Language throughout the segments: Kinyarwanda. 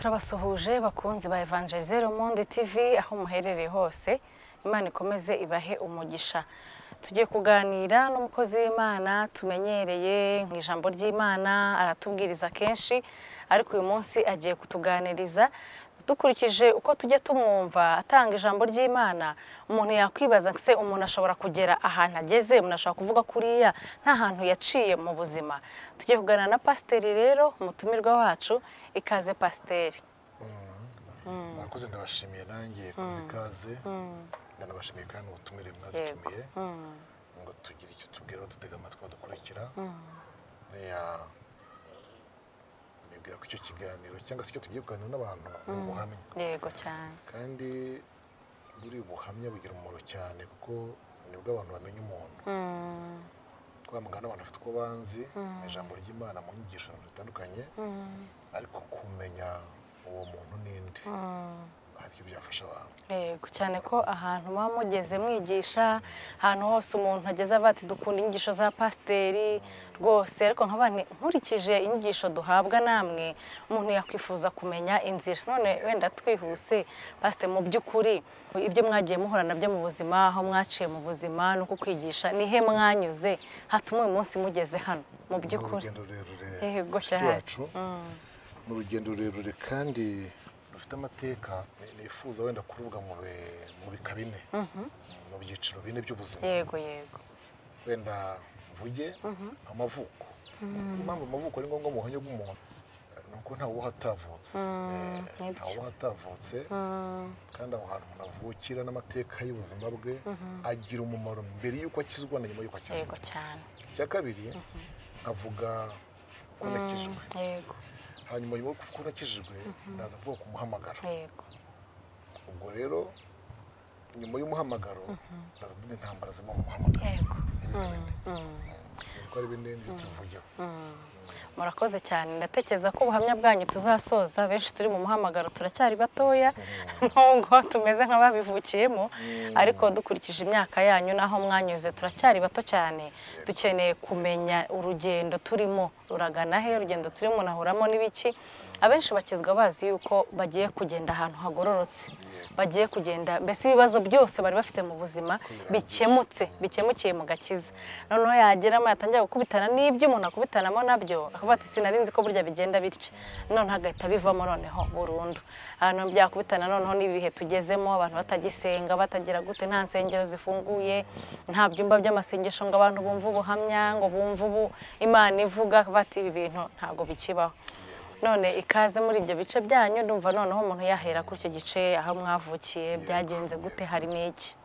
turabasuhuje bakunzi ba Evangelize Le Monde TV aho muherereye hose. Imana ikomeze ibahe umugisha. Tugiye kuganira n'umukozi w'Imana tumenyereye mu ijambo ry'Imana, aratubwiriza kenshi, ariko uyu munsi agiye kutuganiriza dukurikije uko tujye tumwumva atanga ijambo ry'Imana. Umuntu yakwibaza se umuntu ashobora kugera ahantu ageze, umuntu ashobora kuvuga kuriya nta hantu yaciye mu buzima. Tugiye kuganira na pasiteri rero, umutumirwa wacu. Ikaze pasiteri. Murakoze, ndabashimiye nanjye ikaze. Ndanabashimiye kandi ubutumire mwadutumiye ngo tugire icyo tubwira dutega amatwi badukurikira. Nibwira ko icyo kiganiro cyangwa se icyo tugiye kuganira n'abantu ubuhamya. Yego cyane. Kandi buri buhamya bugira umumaro cyane kuko nibwo abantu bamenya umuntu. Twamugana abantu bafite uko banzi ijambo ry'Imana mu nyigisho zitandukanye, ariko kumenya uwo muntu ninde hari ibyo byafasha abantu. Yego cyane ko ahantu muba mugeze mwigisha, ahantu hose umuntu ageze ava ati dukunda inyigisho za pasiteri rwose, ariko nk'abandi nkurikije inyigisho duhabwa namwe, umuntu yakwifuza kumenya inzira. None wenda twihuse pasiteri, mu by'ukuri ibyo mwagiye muhura nabyo mu buzima, aho mwaciye mu buzima no kukwigisha, nihe mwanyuze hatuma uyu munsi mugeze hano mu by'ukuri? Yego cyane. Mu rugendo rurerure kandi rufite amateka, nifuza wenda kuruvuga mu bika bine, mu byiciro bine by'ubuzima. Yego yego. Wenda mvuge amavuko. Impamvu amavuko ari ngombwa mu buhamya bw'umuntu nuko ntawe uba hatavutse. Ntawe uba hatavutse, kandi aho hantu umuntu avukira n'amateka y'ubuzima bwe agira umumaro mbere y'uko akizwa na nyuma y'uko akizwa. Yego cyane. Icya kabiri nkavuga ko nakijwe. Yego. Hanyuma nyuma y'uko nakijijwe ndaza kuvuga ku muhamagaro. Yego. Ubwo rero nyuma y'umuhamagaro ndaza kuvuga intambara ziba mu muhamagaro. Yego. Ko ari bine nibyo tuvugeho. Murakoze cyane. Ndatekereza ko ubuhamya bwanyu tuzasoza, benshi turi mu muhamagaro turacyari batoya nubwo tumeze nk'ababivukiyemo, ariko dukurikije imyaka yanyu naho mwanyuze turacyari bato cyane. Dukeneye kumenya urugendo turimo ruragana he, urugendo turimo nahuramo n'ibiki. Abenshi bakizwa bazi yuko bagiye kugenda ahantu hagororotse, bagiye kugenda mbese ibibazo byose bari bafite mu buzima bikemukiye mu gakiza. Noneho yageramo yatangira gukubitana n'ibyo umuntu akubitanamo nabyo, akavuga ati sinarinzi ko burya bigenda bityo, none hagahita bivamo noneho burundu. Ahantu byakubitana noneho n'ibihe tugezemo, abantu batagisenga, batagira gute, nta nsengero zifunguye, nta byumba by'amasengesho ngo abantu bumve ubuhamya, ngo bumve ubu Imana ivuga, bati ibi bintu ntabwo bikibaho. None ikaze muri ibyo bice byanyu, ndumva noneho umuntu yahera kuri icyo gice aho mwavukiye, byagenze gute, harimo iki?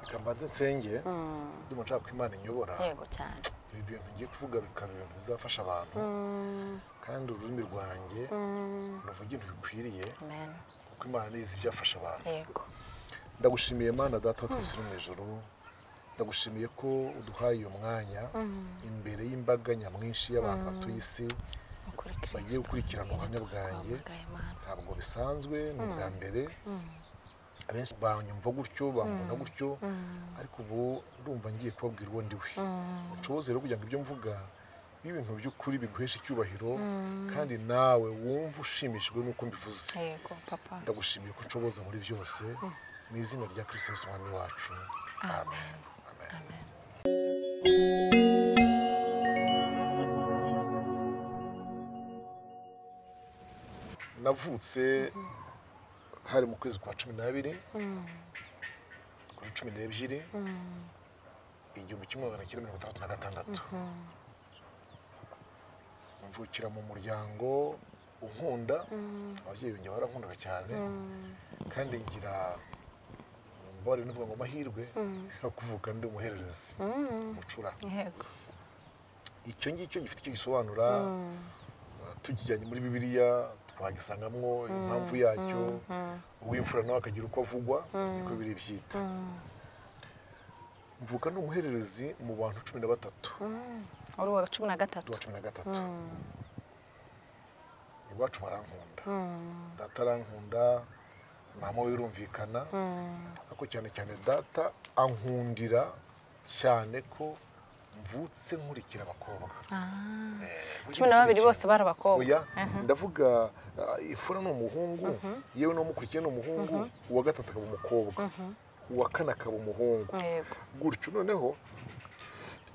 Reka mbanze nsenge, ndimo nshaka ko Imana inyobora. Yego cyane. Ibi bintu ngiye kuvuga bikaba ibintu bizafasha abantu, kandi ururimi rwanjye ruvuga ibintu bikwiriye, kuko Imana nizi ibyafasha abantu. Yego. Ndagushimiye Mana Data wa twese uri mu ijuru, ndagushimiye ko uduhaye uyu mwanya imbere y'imbaga nyamwinshi y'abantu batuye isi bagiye gukurikirana ubuhamya bwanjye. Ntabwo bisanzwe, ni ubwa mbere. Abenshi banyumva gutyo, bambona gutyo, ariko ubu ndumva ngiye kubabwira uwo ndi we. Nshoboze rero kugira ngo ibyo mvuga ibintu by'ukuri biguhesha icyubahiro, kandi nawe wumva ushimishijwe n'uko mbivuze. Yego papa. Ndagushimiye ko nshoboza muri byose, mu izina rya Kristo Yesu umwami wacu. Amen. Amen. Navutse hari mu kwezi kwa 12 kuri 12 igihumbi kimwe magana cyenda mirongo itandatu na gatandatu. Mvukira mu muryango unkunda, ababyeyi banjye barankundaga cyane, kandi ngira mbari n'uvuga ngo amahirwe yo kuvuka ndi umuhererezi mucura. Yego. Icyo ngicyo gifite icyo gisobanura, tukijyanye muri Bibiliya twagisangamwo impamvu yacyo, uw'imfura nawe akagira uko avugwa, niko biri byita. Mvuka ni umuhererezi mu bantu 13. Uri wa 13? Wa 13. Iwacu barankunda. Data arankunda, mama we birumvikana, ariko cyane cyane data ankundira cyane ko mvutse nkurikira abakobwa. cumi na babiri bose bari abakobwa. Oya, ndavuga imfura ni umuhungu, yewe n'umukurikiye ni umuhungu, uwa gatatu akaba umukobwa, uwa kane akaba umuhungu, gutyo. Noneho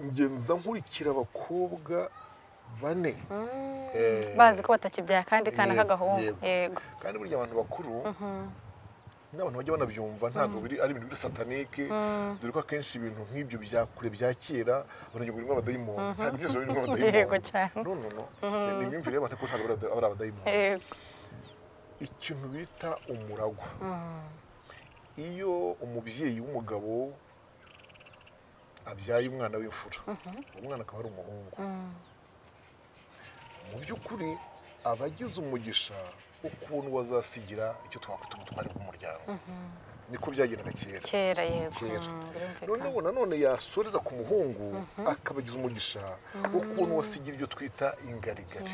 ngenza nkurikira abakobwa bane, bazi ko batakibyara kandi kana k'agahungu. Yego. kandi burya abantu bakuru n'abantu bajya banabyumva ntabwo ari ibintu biri satanike, dore ko akenshi ibintu nk'ibyo bya kure bya kera baragira birimo abadayimoni, ntabwo byose birimo abadayimoni. Yego cyane. ni imyumvire y'abantu ko ntabwo ari abadayimoni. Ikintu bita umuragwa, iyo umubyeyi w'umugabo abyaye umwana w'imfura, uwo mwana akaba ari umuhungu, mu by'ukuri aba agize umugisha ukuntu wazasigira icyo twakwita ubutwari bw'umuryango. Niko byagendaga kera. Yego. None yasoreza ku muhungu akabagiza umugisha ukuntu wasigira ibyo twita ingarigari.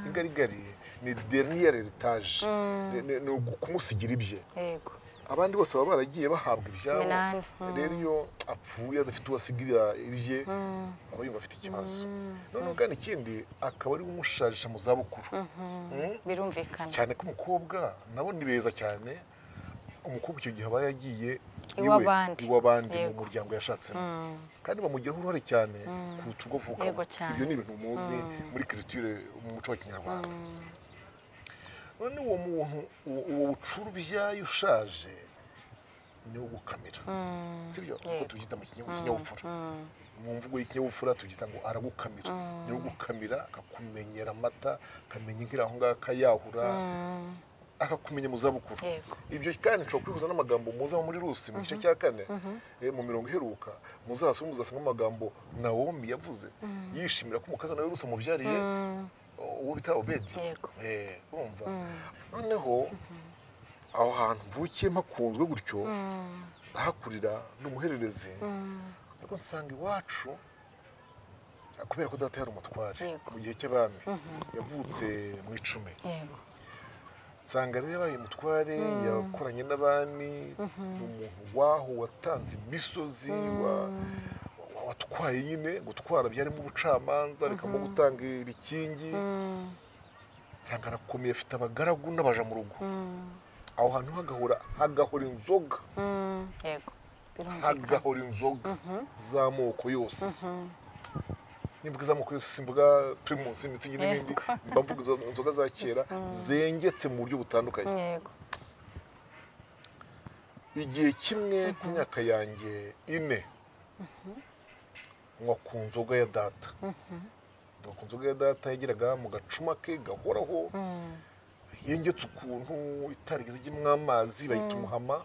Ingarigari ni dernier heritage, ni ukumusigira ibye. Yego. Abandi bose baba baragiye bahabwa ibyabo, rero iyo apfuye adafite uwasigira ibye aba yumva afite ikibazo. Noneho kandi ikindi akaba ari umushajisha mu zabukuru. Birumvikana cyane ko umukobwa nabo ni beza cyane. Umukobwa icyo gihe aba yagiye iw'abandi mu muryango yashatsemo, kandi bamugiraho uruhare cyane kuruta urwo avuka. Ibyo ni ibintu muzi muri culture, mu muco wa Kinyarwanda. None uwo muntu, uwo bucurubyaye ushaje ni wo gukamira, sibyo? Kuko tubyita mu kinyabupfura, mu mvugo y'ikinyabupfura tubyita ngo aragukamira. Ni wo gukamira, akakumenyera amata, akamenya inka aho ngaho akayahura, akakumenya mu zabukuru. Ibyo kandi nshobora kwihuza n'amagambo muza muri Rusi mu gice cya 4 mu mirongo iheruka, muzasanga amagambo Naomi yavuze yishimira ko umukazana we Rusi amubyariye uwo bita Obedi. Urumva? Noneho aho hantu mvukiye mpakunzwe gutyo, ahakurira n'umuhererezi, ariko nsanga iwacu kubera ko data yari umutware mu gihe cy'abami, yavutse mu 10. Nsanga rero yabaye umutware, yakoranye n'abami, umuntu waho watanze imisozi, watwaye nyine gutwara byarimo ubucamanza, bikamo gutanga ibikingi. Nsanga arakomeye, afite abagaragu n'abaja mu rugo. Aho hantu hagahora inzoga, hagahora inzoga z'amoko yose. Nimvuga iz'amoko yose simvuga Primus, Mitsingi n'ibindi, mba mvuga inzoga za kera zengetse mu buryo butandukanye. Igihe kimwe ku myaka yanjye 4 nywa ku nzoga ya data. Ku nzoga ya data yagiraga mu gacuma ke gahoraho, yengetse ukuntu itarigeze ijyamo amazi, bayita umuhama.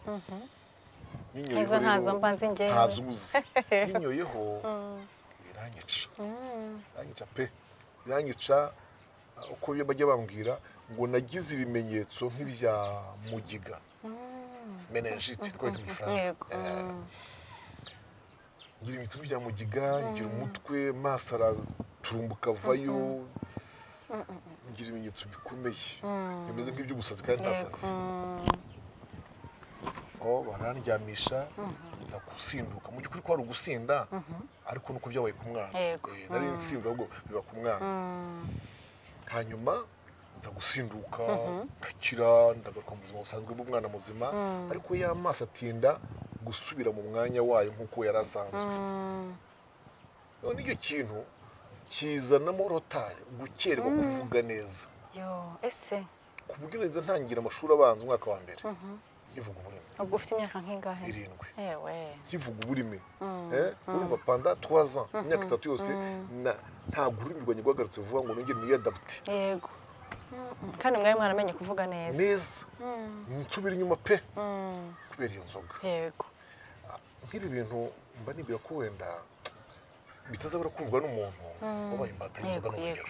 Izo ntazo mba nzi njyewe. Ntazo uzi. Yinyoyeho iranyica pe, iranyica. Uko bajya bambwira ngo nagize ibimenyetso nk'ibya mugiga, meningite twita mu Faransa. Ngira ibimenyetso bya mugiga, ngira umutwe, maso araturumbuka avayo, ngira ibimenyetso bikomeye bimeze nk'iby'ubusazi kandi ntasazi. Barandyamisha, nza gusinduka. Mu by'ukuri ko ari ugusinda, ariko nuko byabaye ku mwana. Nari nsinze ahubwo biba ku mwana. Hanyuma nza gusinduka, ngakira, ndagaruka mu buzima busanzwe bw'umwana muzima, ariko ya maso atinda gusubira mu mwanya wayo nk'uko yari asanzwe. None icyo kintu kizanamo rotari, gukererwa kuvuga neza. Ku buryo neza ntangira amashuri abanza umwaka wa mbere kivuga uburimi. Ubwo ufite imyaka nk'ingahe? 7. Kivuga uburimi. Urumva panda 3 ans, imyaka 3 yose ntabwo ururimi rwanjye rwagarutse vuba ngo nongere niyadapte. Yego. Kandi mwari mwaramenye kuvuga neza. Neza. Nsubira inyuma pe. Kubera iyo nzoga. Yego. Nk'ibi bintu mba nibwira ko wenda bitazabura kumvwa n'umuntu wabaye imbata y'inzoga n'urugero,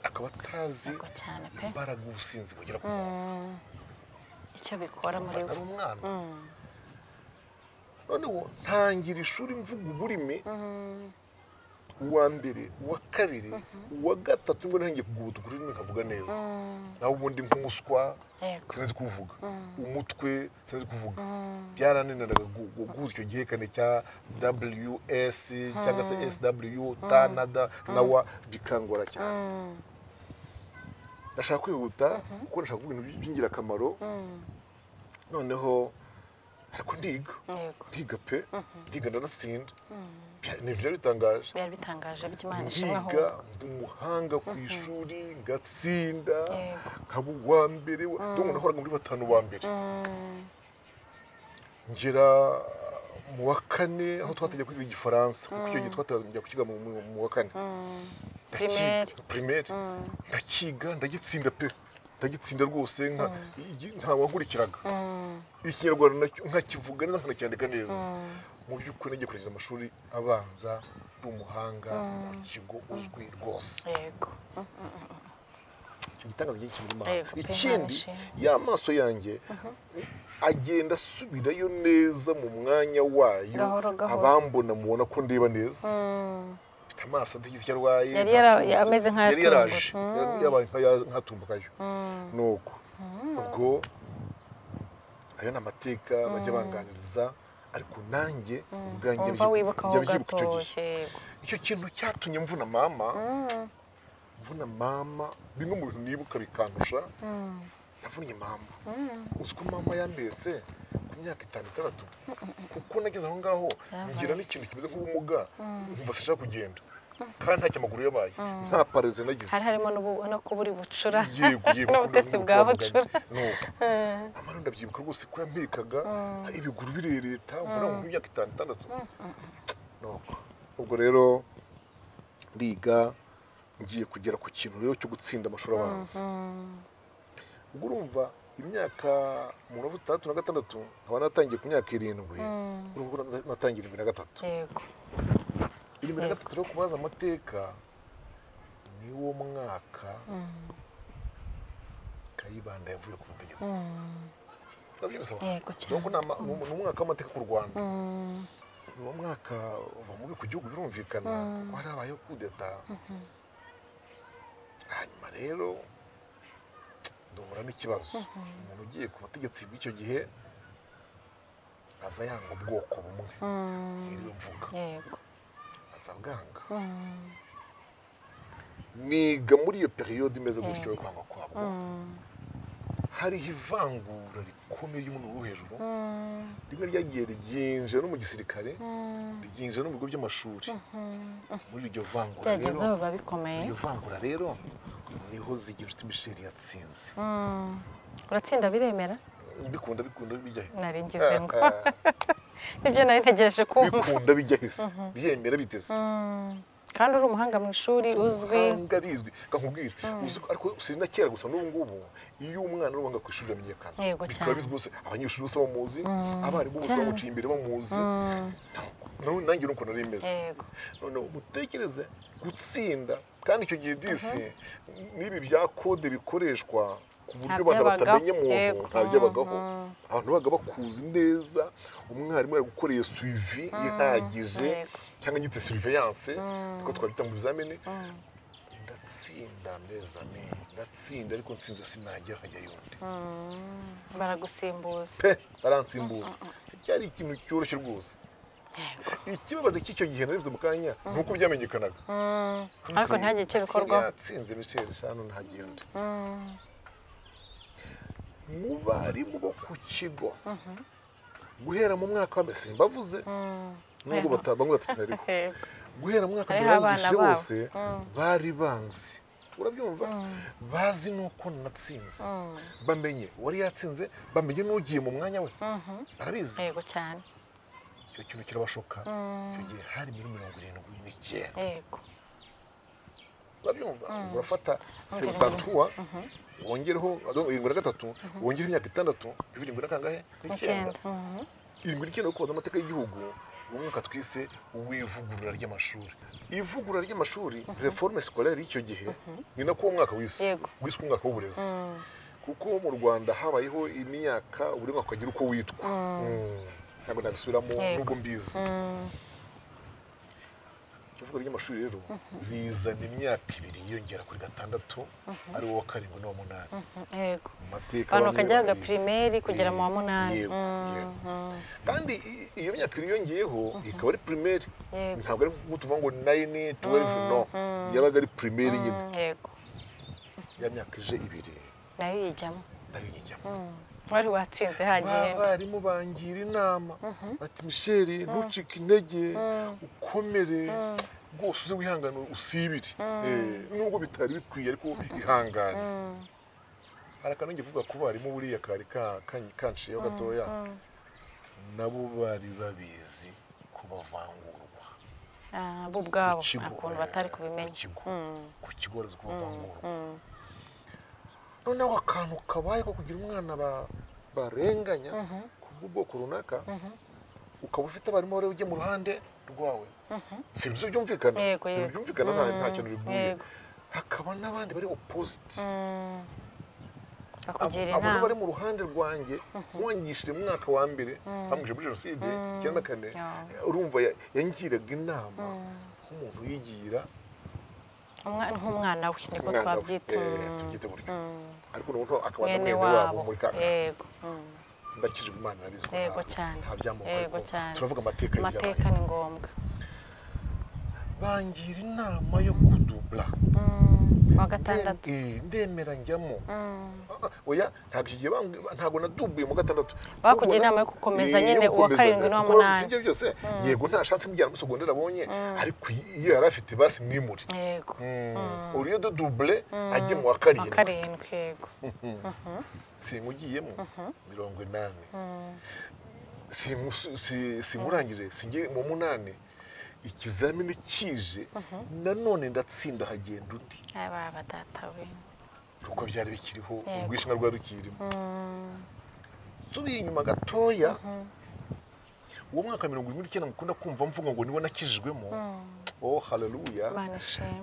akaba atazi imbaraga ubusinzi bugira ku muntu, icyo bikora muri we. Ari umwana. Noneho ntangira ishuri mvuga uburimi, uwa mbere uwa kabiri uwa gatatu ngo ntangiye kugubuta ururimi nkavuga neza naho ubundi nk'umuswa sinzi kuvuga umutwe sinzi kuvuga byarananiraga guhuza icyo gihekane cya WS cyangwa se SW Tanada nawa bikangora cyane ndashaka kwihuta kuko ndashaka kuvuga ibintu by'ingirakamaro noneho ariko ndiga pe ndiga ndanatsinda nibyo bitangaje byari bitangaje by'Imana ishimwe aho ndiga umuhanga ku ishuri ngatsinda nkaba uwa mbere ndumva nahoraga muri batanu ba mbere ngera mu wa kane aho twatangiye kwiga igifaransa kuko icyo gihe twatangiye kukiga mu wa kane primaire ndakiga ndagitsinda pe ndagitsinda rwose nta wankurikiraga ikinyarwanda nkakivuga neza nkanacyandika neza mu by'ukuri nagiye kureza amashuri abanza n'umuhanga mu kigo uzwi rwose yego icyo gitangaza gihe kimuri mahanga ikindi y'amaso yanjye agenda asubirayo neza mu mwanya wayo abambona mubona ko ndeba neza mfite amaso adagize icyo arwaye yari ameze nk'ayatumbukayo nuko ubwo ayo ni amateka bajya banganiriza ariko nanjye ubwanjye byibuka icyo gihe icyo kintu cyatumye mvuna mama bimwe mu bintu nibuka bikandusha navunnye mama uzi ko mama yambetse ku myaka 6 kuko nageze aho ngaho ngira n'ikintu kimeze nk'ubumuga nkumva sinshaka kugenda kandi nta cyamaguru yabaye nta pareze nagize hari harimo no kuburi bucura yego n'ubutesi bwa bucura amara ndabyibuka rwose ko yampekaga ibiguru birereta mbona mu myaka 6 nuko ubwo rero ndiga ngiye kugera ku kintu rero cyo gutsinda amashuri abanza ubwo urumva imyaka mu 36 nkaba natangiye ku myaka 7 urumva natangiye 73 yego 73 rero kubaza amateka niwo mwaka Kayibanda yavuye ku butegetsi yego cyane ni umwaka w'amateka ku Rwanda uwo mwaka uba mubi ku gihugu birumvikana kuko hari abayeho kudeta hanyuma rero duhura n'ikibazo umuntu ugiye ku butegetsi bw'icyo gihe aza yanga ubwoko bumwe iriwe mvuga aza bwanga niga muri iyo periyode imeze gutyo yo kwanga kwabo hariho ivangura rikomeye ry'umuntu uri hejuru rimwe ryagiye ryinjira no mu gisirikare ryinjira no mu bigo by'amashuri muri iryo vangura rero iryo vangura rero niho Zigirinshuti Michel yatsinze uratsinda biremera bikunda bijya he nari ngize ngo nibyo nari ntegereje kumva bikunda bijya he byemera biteze kandi uri umuhanga mu ishuri uzwi ngabizwi kakubwira ariko sina kera gusa n'ubu ngubu iyo umwana urubanga ku ishuri amenyekana bikaba bizwi gusa abanyeshuri bose bamuzi abarimu bose bamuciye imbere bamuzi nanjye nuko nari meze none mutekereze gutsinda kandi icyo gihe disi n'ibi bya kode bikoreshwa ku buryo abantu batamenye umuntu ntabyabagaho abantu baga bakuzi neza umwarimu yagukoreye suivi ihagije cyangwa nyite surveillance kuko twabita mu bizamini ndatsinda mezame ndatsinda ariko nsinze sinajya hajya yundi baragusimbuza baransimbuza cyari ikintu cyoroshye rwose ikibabaje cy'icyo gihe narebye mu kanya nuko byamenyekanaga ariko ntihagire icyo bikorwaho yatsinze Michel shano ntagiye undi mu barimu bo ku kigo guhera mu mwaka wa mbese mbavuze nubwo bamwe batakina ariko guhera mu mwaka wa wose bari banzi urabyumva bazi nuko natsinze bamenye wari yatsinze bamenye n'ugiye mu mwanya we barabizi yego cyane icyo kintu kirabashoka icyo gihe hari muri 79 yego urabyumva urafata 73 wongereho 73 wongera imyaka 6 bibiri na kangahe 9 irindwi yo kubaza amateka y'igihugu umwuka twise w'ivugurura ry'amashuri ivugurura ry'amashuri reforme scolaire y'icyo gihe ni nako umwaka wiswe umwaka w'uburezi kuko mu Rwanda habayeho imyaka buri mwaka ukagira uko witwa ntabwo nabisubiramo nubwo mbizi ivuga ry'amashuri rero rizana imyaka 2 yiyongera kuri 6 ari wo wa 7 n'uwa 8 yego mu mateka abantu bakajyaga primaire kugera mu wa 8 yego kandi iyo myaka 2 yongeyeho ikaba ari primaire ntabwo ari nk'utuvuga ngo 9 12 no yabaga ari primaire nyine yego ya myaka ije 2 nayo yijyamo wari watsinze hagiye abarimu bangira inama ati Michel ntucike intege ukomere rwose uze wihangana usibire nubwo bitari bikwiye ariko ihangane harakanonge kuvuga ko barimu buriya kari kanciyeho gatoya nabo bari babizi kubavangurwa bo ubwabo akuntu batari kubimenya ku kigo barazi kubavangurwa noneho akantu kabaye ko kugira umwana barenganya ku bwoko runaka ukaba ufite abarimu bari ujye mu ruhande rwawe sinzi byumvikana byumvikana nta kintu bibuye hakaba n'abandi bari opposite abo bari mu ruhande rwanjye wangishije mu mwaka wa mbere bamwije muri jenoside 94 urumva yangiraga inama nk'umuntu yigira nk'umwana we niko twabyita tubyite gutyo ariko n'umuntu akaba mwene wabo muri kana yego ndakijwe Imana nabizi ko yego cyane nta byamuka yego cyane turavuga amateka ni ngombwa bangira inama yo kudubla wa 6 ndemera njyamo oya ntabwo nadubuye mu 6 bakugira inama yo gukomeza nyine uwa 7 n'uwa 8 ibyo byose yego ntashatse mujyana mu segonderi abonye ariko iyo yari afite basi mwimuri yego uriyo de double ajye mu wa 7 yego singugiyemo 80 simurangije singiye mu 8 ikizamini kije nanone ndatsinda hagenda undi baba data we kuko byari bikiriho ubwishinga rwa rukirimo subiye inyuma gatoya uwo mwaka 19 mukunda kumva mvuga ngo niwe nakijijwemo oh haleluya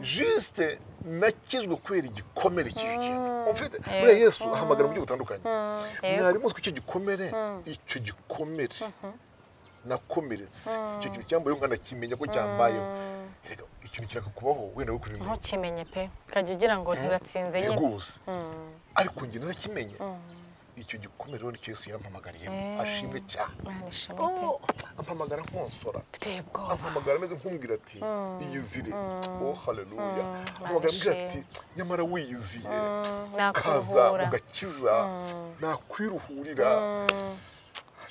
juste nakijwe kwera igikomere cy'iki mfite muri Yesu ahamagara mu buryo butandukanye mwari muzi ko icyo gikomere nakomeretse icyo kintu cyambaye nkana kimenya ko cyambayeho ikintu kirakakubaho wenda wo kurimenya ntukimenye pe kajya ugira ngo ntibatsinze nyine rwose ariko njye narakimenye icyo gikomere rero Yesu yampamagariyemo ashimwe cyane ampamagara nkonsora ampamagara ameze nk'umbwira ati iyizire oh haleluya ampamagara ambwira ati nyamara wiyiziye kaza ugakiza nakwiruhurira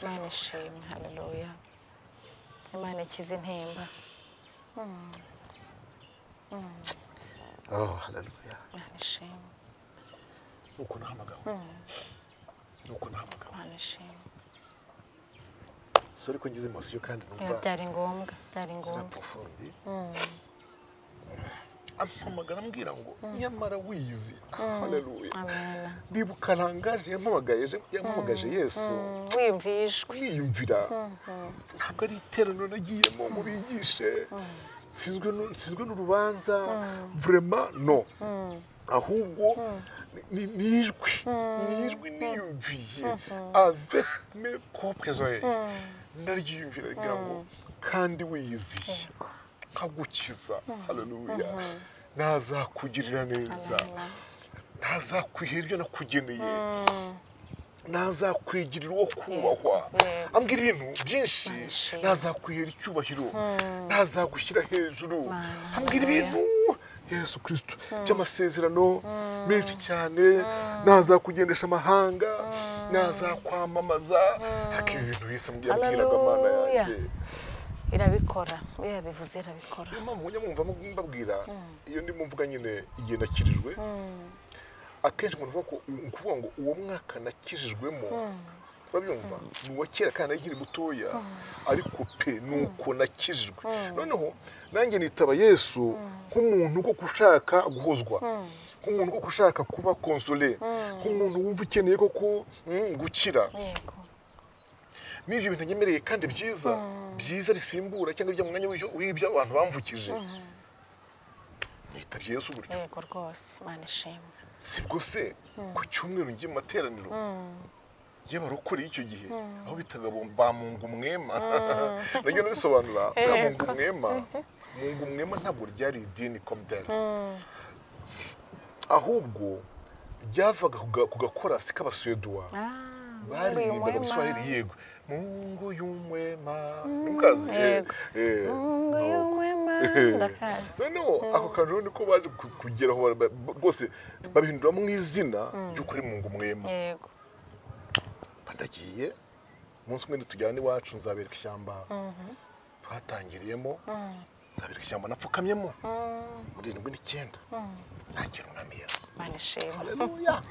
Imana ishimwe haleluya Imana ikiza intimba oh haleluya Imana ishimwe nuko nahamagawe Imana ishimwe sorry ko ngize emotion kandi numva byari ngombwa profondi ampamagara ambwira ngo nyamara wizi haleluya amen ndibuka rangaje yampamagaje Yesu wiyumvira ntabwo ari iterano nagiyemo mu bigishe sinzwe n'urubanza vraiment no ahubwo nijwi niyumviye avec mes propres oreilles ndaryiyumvira ngira ngo kandi wiyiziye nkagukiza haleluya nazakugirira neza nazakwihera ibyo nakugeneye nazakwigirira uwo kubahwa ambwira ibintu byinshi nazakwihera icyubahiro nazagushyira hejuru ambwira ibintu Yesu Kristo by'amasezerano menshi cyane nazakugendesha amahanga nazakwamamaza hakiri ibintu bise mbwiraga Mana yanjye irabikora oya bivuze irabikora impamvu njya mwumva mbabwira iyo ndi mvuga nyine igihe nakirijwe akenshi ngo kuvuga ngo uwo mwaka nakijijwemo babyumva ni uwa kera kandi akiri mutoya ariko pe nuko nakijijwe noneho nanjye nitaba Yesu nk'umuntu ko gushaka guhozwa nk'umuntu ko gushaka kuba console nk'umuntu wumva ukeneye koko gukira n'ibyo bintu nyemereye kandi byiza bisimbura cyangwa ibyo mu mwanya w'ibyo abantu bamvukije nitabye Yesu buryo yego rwose Imana ishimwe sibwo se ku cyumweru ngiye mu materaniro y'abarokore y'icyo gihe aho bitaga bamunga umwema nabyo nabisobanura bamunga umwema mungu mwema ntabwo ryari idini komdel ahubwo ryavaga kugakorasi k'abasweduwa baririmbaga Kiswahili yego mungu y'umwema mukazi mungu y'umwema ndakazi no ako kantu niko baje kugeraho bose babihindura mu izina ry'uko ari mungu mwema yego bandagiye umunsi umwe tujyana iwacu nzabereka ishyamba twatangiriyemo nzabereka ishyamba napfukamyemo muri 79 nakira umwami Yesu manishima haleluya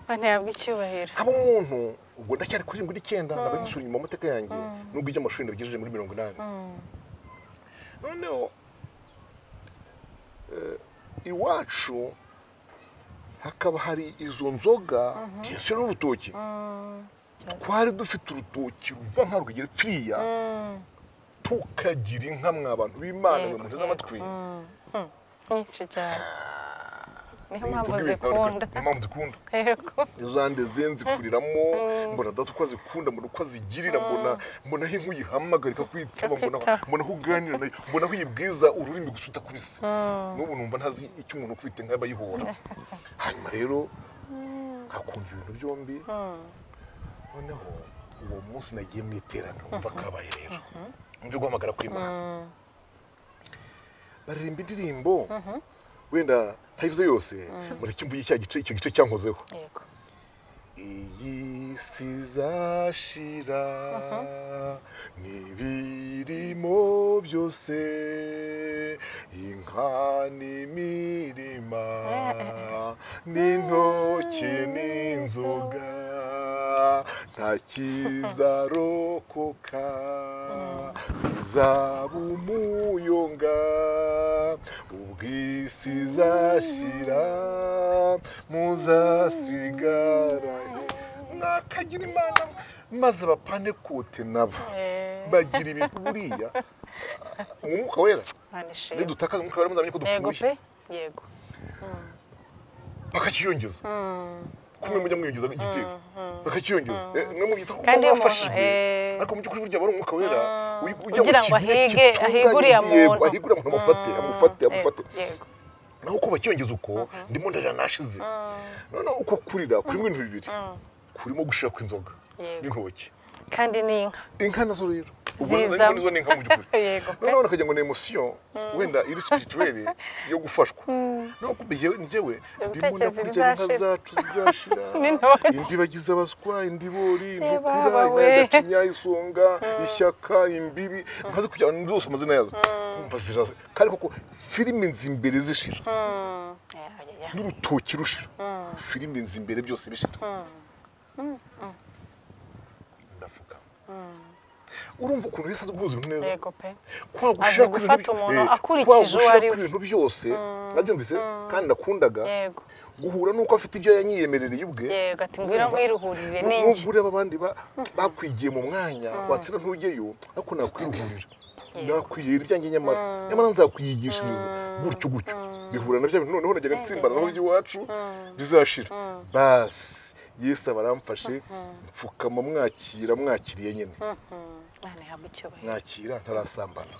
bane yabwa icyubahiro abo umuntu ubwo ndacyari kuri 79 nabaye nsura inyuma amateka yanjye nubwo ijya amashuri ndabigejeje muri 80 noneho iwacu hakaba hari izo nzoga byinshi n'urutoki twari dufite urutoki ruva nka rugera pfiya tukagira inka mw'abantu b'Imana mu nteze amatwi nyinshi cyane niho mpamvu zikunda yego izande zenzi kuriramo mbona data uko zikunda mbona uko zigirira mbona aho nk'uyihamagarika kwitaba mbona aho uganira nayo mbona aho uyibwiza ururimi gusa utakubise n'ubu numva ntazi icyo umuntu kwite nk'aba yihora hanyuma rero hakunda ibintu byombi noneho uwo munsi nagiye mu iteraniro umva kabaye rero mvye guhamagara kuri Imana baririmba indirimbo wenda ntayivuze yose muri kimvuye icyo gice cyankozeho yego iyi sizashira nibirimo byose inka n'imirima n'intoki n'inzoga nta kizarokoka bizaba umuyonga ubw'isi izashira muzasigara mwakagira Imana maze abapantekote nabo bagira ibintu buriya umwuka wera nidutakaza umwuka wera muzamenye ko dupfuye yego bakakiyongeza kumwe mujya mwiyongeza igitego bakakiyongeza mwe mu gitego kandi bafashijwe ariko mu by'ukuri burya bari umwuka wera kugira ngo ahiguriye umuntu ahiguriye umuntu amufate yego naho uko bakiyongeza uko ndimo ndarira nashize noneho uko kurira kuri ibintu bibiri kurimo gushira kw'inzoga n'intoki kandi inka nazo rero ubona nizo n'inka mu by'ukuri noneho nakagira ngo ni emotion wenda iri spirituelle yo gufashwa no kubiyewe njyewe ndimo nakurya inka zacu zizashira indi bagize abaswa indi bori indukura indagacinya isonga ishyaka imbibi maze kujya ndose amazina yazo umva ziraza kandi koko filime nzimbere zishira n'urutoki rushira filime nzimbere byose bishira ndavuga urumva ukuntu yese guhuza ibintu neza yego pe kwagushaka gufata umuntu akurikije uwo ari we ibintu byose nabyumvise kandi nakundaga yego guhura nuko afite ibyo yanyiyemerereye ubwe yego ati ngwira ngwiruhurire ninjye n'ubure abandi bakwigiye mu mwanya watsira ntugeyo ariko nakwiruhurira nakwiyera ibyanjye nyamara nzakwiyigishiriza gutyo bihura na bya bintu noneho najyaga ntsimbana naho iwacu bizashira basi Yesu abaramfashe mfukama mwakiriye nyine mwakira ntarasambana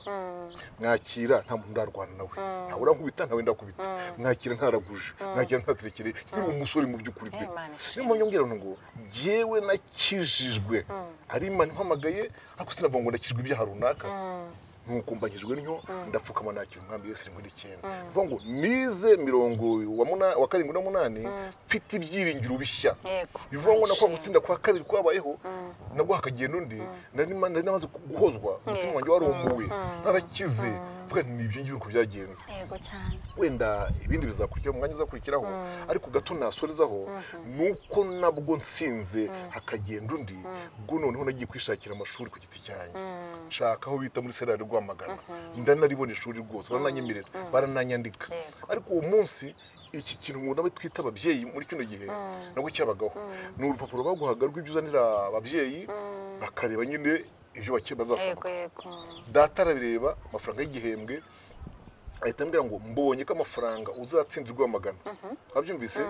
mwakira nta muntu ndarwana nawe ntabura nkubita ntawe ndakubita mwakira ntaraguje mwakira ntaterekere nkiri umusore mu by'ukuri pe niyo mpamvu mbwira ngo jyewe nakijijwe ari Imana impamagaye ariko sinavuga ngo nakijijwe ibyaha runaka nuko mbagijwe ntyo ndapfukama nakira umwami Yesu 19 vuga ngo nize 78 mfite ibyiringiro bishya bivuga ngo nakwa gutsinda kwa kabiri kwabayeho nabwo hakagenda undi nari namaze guhozwa umutima wanjye warumuwe narakize vuga nibyo ngiye uko byagenze yego cyane wenda ibindi bizakurikira mu mwanya uzakurikiraho ariko gato nasorezaho nuko nabwo nsinze hakagenda undi ubwo noneho nagiye kwishakira amashuri ku giti cyanjye nshaka aho bita muri serari Rwamagana ndanaribona ishuri rwose barananyemerera barananyandika ariko uwo munsi iki kintu umuntu aba twita ababyeyi muri kino gihe nabwo cyabagaho ni urupapuro baguhaga rw'ibyo uzanira ababyeyi bakareba nyine ibyo bazasaba data arabireba amafaranga y'igihembwe ahita ambwira ngo mbonye ko amafaranga uzatsindirwa Rwamagana wabyumvise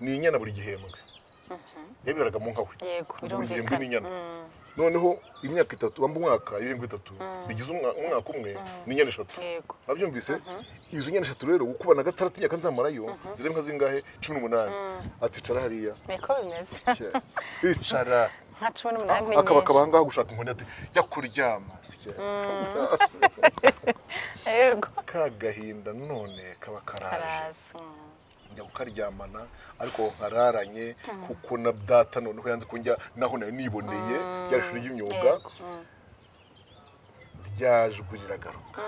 ni inyana buri gihembwe yabiraga mu nka we yego buri gihembwe n'inyana Mm. noneho imyaka 3 bamba umwaka ibihembwe 3 bigize umwaka umwe n'inyana 3 yego abyumvise izo nyana 3 rero ukubana 6 imyaka nzamarayo zirenka zingahe 18 ati cara hariya niko bimeze icara nka 18 ni akaba ngaho gushaka inkoni ati jya kuryama sike yego kagahinda none kaba karaje karaza njya kukaryamana ariko nkararanye kuko na data noneho yanze ko njya naho nayo niboneye rya shuri y'imyuga ryajwe riragaruka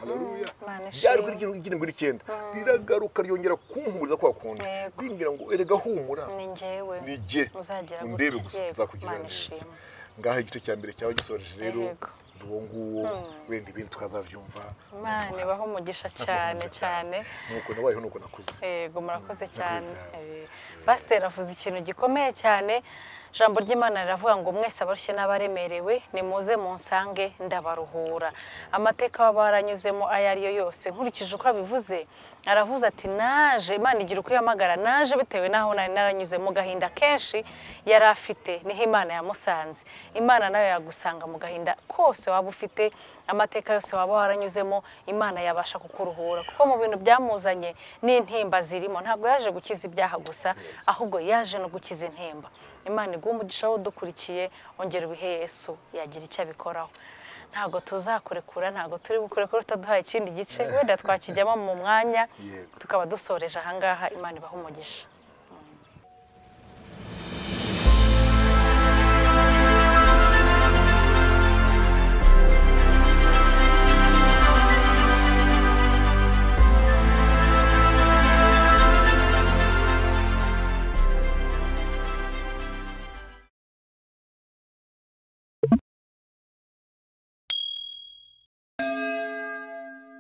haleluya ryajwe ry'irindwi n'icyenda riragaruka ryongera kumpumuriza kwa kundi rimbwira ngo erega humura ni njyewe ni jye uzagera undebe gusa nzakugirira neza ngaha igice cya mbere cyawe gisoreje rero uwo nguwo wenda ibindi tukazabyumva Imana ibaho umugisha cyane cyane nuko nabayeho nuko nakuze yego murakoze cyane Pasiteri avuze ikintu gikomeye cyane Jambo ry'Imana riravuga ngo mwese abarushye n'abaremerewe nimuze munsange ndabaruhura amateka baranyuzemo ayo ariyo yose nkurikije uko abivuze aravuze ati naje Imana igira uko yamagara naje bitewe naho nari naranyuze mu gahinda kenshi yari afite niho Imana yamusanze Imana nayo yagusanga mu gahinda kose waba ufite amateka yose waba waranyuzemo Imana yabasha kukuruhura kuko mu bintu byamuzanye n'intimba zirimo ntabwo yaje gukiza ibyaha gusa ahubwo yaje no gukiza intimba Imana iguha umugisha w'udukurikiye ongera ibihe Yesu yagira icyo abikoraho ntabwo tuzakurekura ntabwo turi bukurekura utaduhaye ikindi gice wenda twakijyamo mu mwanya tukaba dusoreje ahangaha Imana ibaha umugisha